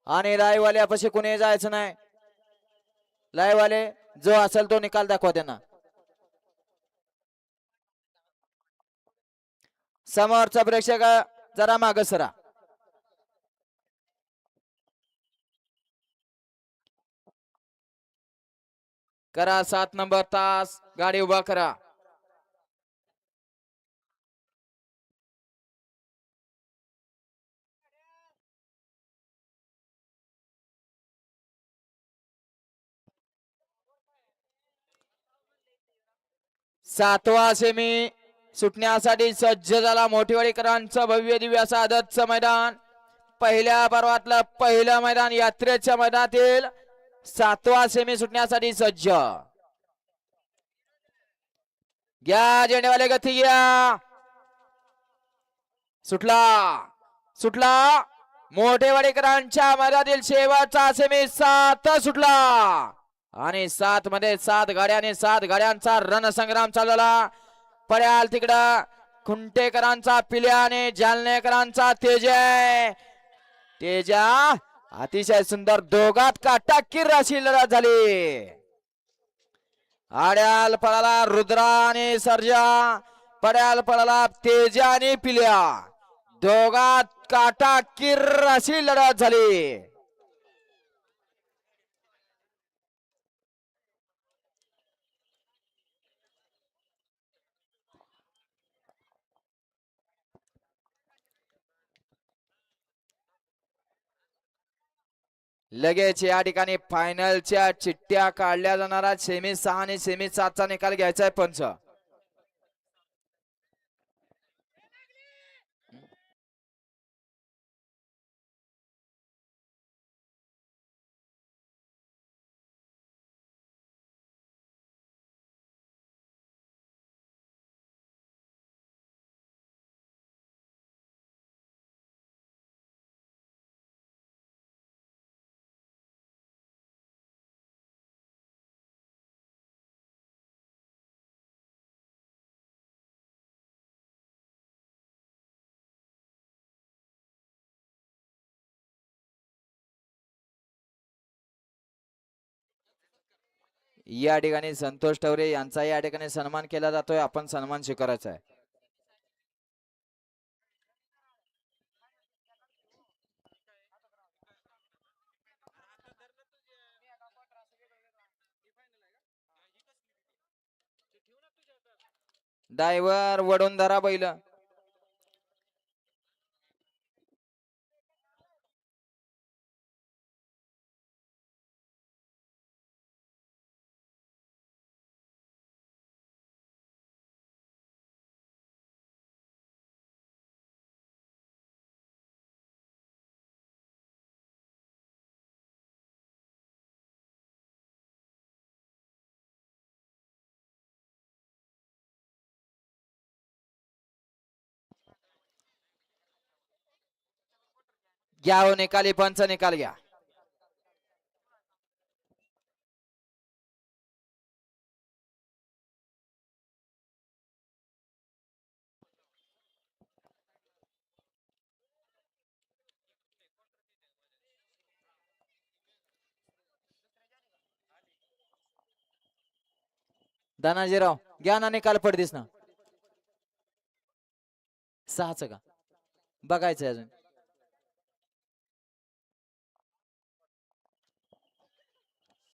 आणि लाईव्ह वाल्यापाशी कुणी जायचं नाही. लाईव्ह वाले जो असेल तो निकाल दाखवा त्यांना. समोरचा प्रेक्षक जरा माग सरा. करा 7 नंबर तास गाडी उभा करा. सातवा सेमी सुटण्यासाठी सज्ज झाला. मोठेवाडीकरांचं भव्य दिव्य असं आदतचं मैदान. पहिल्या पर्वातलं पहिलं मैदान यात्रेच्या मैदानातील 7वा सेमी सुटण्यासाठी सज्ज. घ्या झेंडेवाले गती घ्या. सुटला सुटला. मोठेवाडीकरांच्या मैदानातील शेवटचा सेमी 7 सुटला. आणि 7 मध्ये 7 गाड्या आणि 7 गाड्यांचा रणसंग्राम चालवला. पड्याल तिकडं खुंटेकरांचा पिल्या आणि जालनेकरांचा तेजा अतिशय सुंदर दोघात काटाकीर अशी लढत झाली. आड्याल पळाला रुद्रा आणि सर्जा. पड्याल पळाला तेजा आणि पिल्या. दोघात काटाकीर अशी लढत झाली. लगेच या ठिकाणी फायनलच्या चिठ्ठ्या काढल्या जाणारा सेमी 6 आणि सेमी 7 चा निकाल घ्यायचा आहे पंच. या ठिकाणी संतोष ठवरे यांचा या ठिकाणी सन्मान केला जातोय. आपण सन्मान स्वीकारायचा आहे. ड्रायव्हर वडून धरा बैल. घ्या हो निकाली पंच निकाल घ्या. धनाजीराव घ्या ना निकाल पडतीस ना. 6च का बघायचंय अजून.